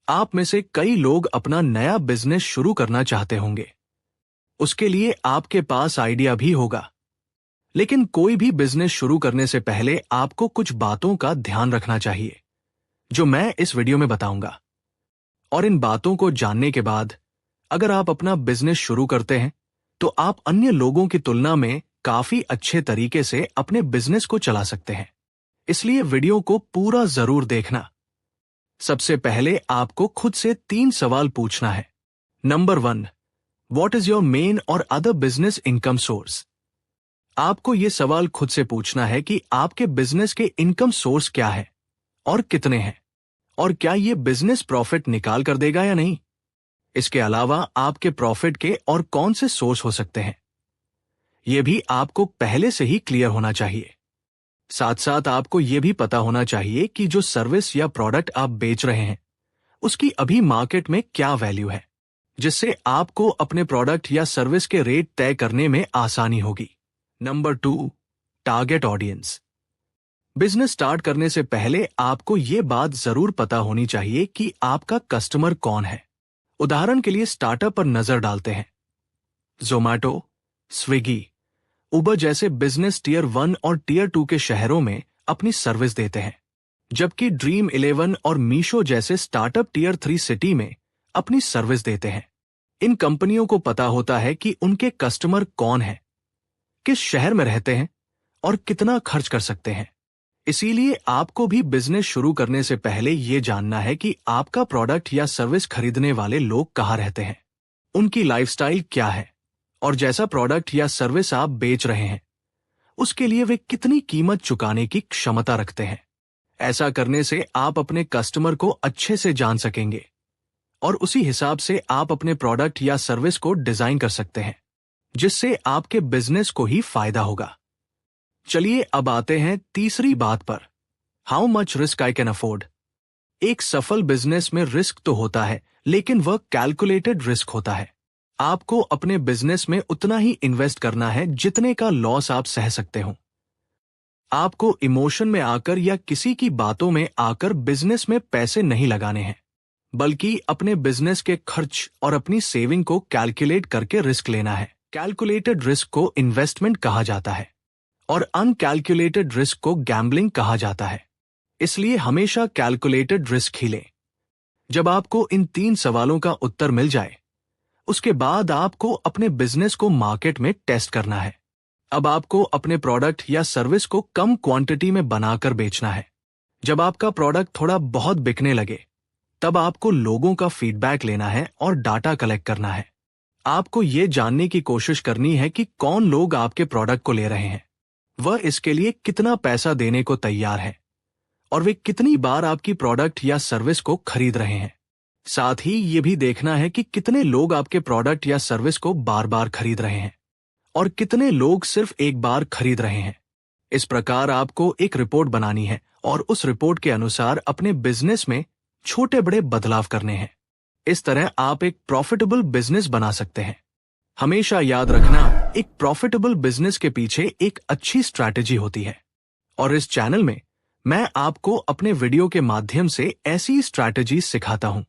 आप में से कई लोग अपना नया बिजनेस शुरू करना चाहते होंगे। उसके लिए आपके पास आइडिया भी होगा। लेकिन कोई भी बिजनेस शुरू करने से पहले आपको कुछ बातों का ध्यान रखना चाहिए, जो मैं इस वीडियो में बताऊंगा। और इन बातों को जानने के बाद अगर आप अपना बिजनेस शुरू करते हैं तो आप अन्य लोगों की तुलना में काफी अच्छे तरीके से अपने बिजनेस को चला सकते हैं। इसलिए वीडियो को पूरा जरूर देखना। सबसे पहले आपको खुद से 3 सवाल पूछना है। Number 1, what is your main और अदर बिजनेस इनकम सोर्स? आपको यह सवाल खुद से पूछना है कि आपके बिजनेस के इनकम सोर्स क्या है और कितने हैं, और क्या यह बिजनेस प्रॉफिट निकाल कर देगा या नहीं। इसके अलावा आपके प्रॉफिट के और कौन से सोर्स हो सकते हैं, यह भी आपको पहले से ही क्लियर होना चाहिए। साथ साथ आपको यह भी पता होना चाहिए कि जो सर्विस या प्रोडक्ट आप बेच रहे हैं उसकी अभी मार्केट में क्या वैल्यू है, जिससे आपको अपने प्रोडक्ट या सर्विस के रेट तय करने में आसानी होगी। Number 2, target audience. Business start करने से पहले आपको यह बात जरूर पता होनी चाहिए कि आपका कस्टमर कौन है। उदाहरण के लिए स्टार्टअप पर नजर डालते हैं। ज़ोमैटो, स्विगी, उबर जैसे बिजनेस टियर 1 और टियर 2 के शहरों में अपनी सर्विस देते हैं, जबकि ड्रीम 11 और मीशो जैसे स्टार्टअप टियर 3 सिटी में अपनी सर्विस देते हैं। इन कंपनियों को पता होता है कि उनके कस्टमर कौन है, किस शहर में रहते हैं और कितना खर्च कर सकते हैं। इसीलिए आपको भी बिजनेस शुरू करने से पहले यह जानना है कि आपका प्रोडक्ट या सर्विस खरीदने वाले लोग कहाँ रहते हैं, उनकी लाइफस्टाइल क्या है, और जैसा प्रोडक्ट या सर्विस आप बेच रहे हैं उसके लिए वे कितनी कीमत चुकाने की क्षमता रखते हैं। ऐसा करने से आप अपने कस्टमर को अच्छे से जान सकेंगे और उसी हिसाब से आप अपने प्रोडक्ट या सर्विस को डिजाइन कर सकते हैं, जिससे आपके बिजनेस को ही फायदा होगा। चलिए अब आते हैं तीसरी बात पर, how much risk I can afford. एक सफल बिजनेस में रिस्क तो होता है, लेकिन वह कैलकुलेटेड रिस्क होता है। आपको अपने बिजनेस में उतना ही इन्वेस्ट करना है जितने का लॉस आप सह सकते हो। आपको इमोशन में आकर या किसी की बातों में आकर बिजनेस में पैसे नहीं लगाने हैं, बल्कि अपने बिजनेस के खर्च और अपनी सेविंग को कैलकुलेट करके रिस्क लेना है। कैलकुलेटेड रिस्क को इन्वेस्टमेंट कहा जाता है और अनकैलकुलेटेड रिस्क को गैम्बलिंग कहा जाता है। इसलिए हमेशा कैलकुलेटेड रिस्क ही लें। जब आपको इन 3 सवालों का उत्तर मिल जाए उसके बाद आपको अपने बिजनेस को मार्केट में टेस्ट करना है। अब आपको अपने प्रोडक्ट या सर्विस को कम क्वांटिटी में बनाकर बेचना है। जब आपका प्रोडक्ट थोड़ा बहुत बिकने लगे तब आपको लोगों का फीडबैक लेना है और डाटा कलेक्ट करना है। आपको यह जानने की कोशिश करनी है कि कौन लोग आपके प्रोडक्ट को ले रहे हैं, वह इसके लिए कितना पैसा देने को तैयार है और वे कितनी बार आपकी प्रोडक्ट या सर्विस को खरीद रहे हैं। साथ ही ये भी देखना है कि कितने लोग आपके प्रोडक्ट या सर्विस को बार बार खरीद रहे हैं और कितने लोग सिर्फ एक बार खरीद रहे हैं। इस प्रकार आपको एक रिपोर्ट बनानी है और उस रिपोर्ट के अनुसार अपने बिजनेस में छोटे बड़े बदलाव करने हैं। इस तरह आप एक प्रॉफिटेबल बिजनेस बना सकते हैं। हमेशा याद रखना, एक प्रॉफिटेबल बिजनेस के पीछे एक अच्छी स्ट्रैटेजी होती है, और इस चैनल में मैं आपको अपने वीडियो के माध्यम से ऐसी स्ट्रैटेजी सिखाता हूं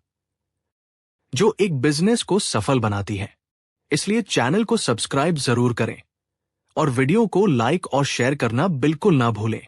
जो एक बिजनेस को सफल बनाती है। इसलिए चैनल को सब्सक्राइब जरूर करें और वीडियो को लाइक और शेयर करना बिल्कुल ना भूलें।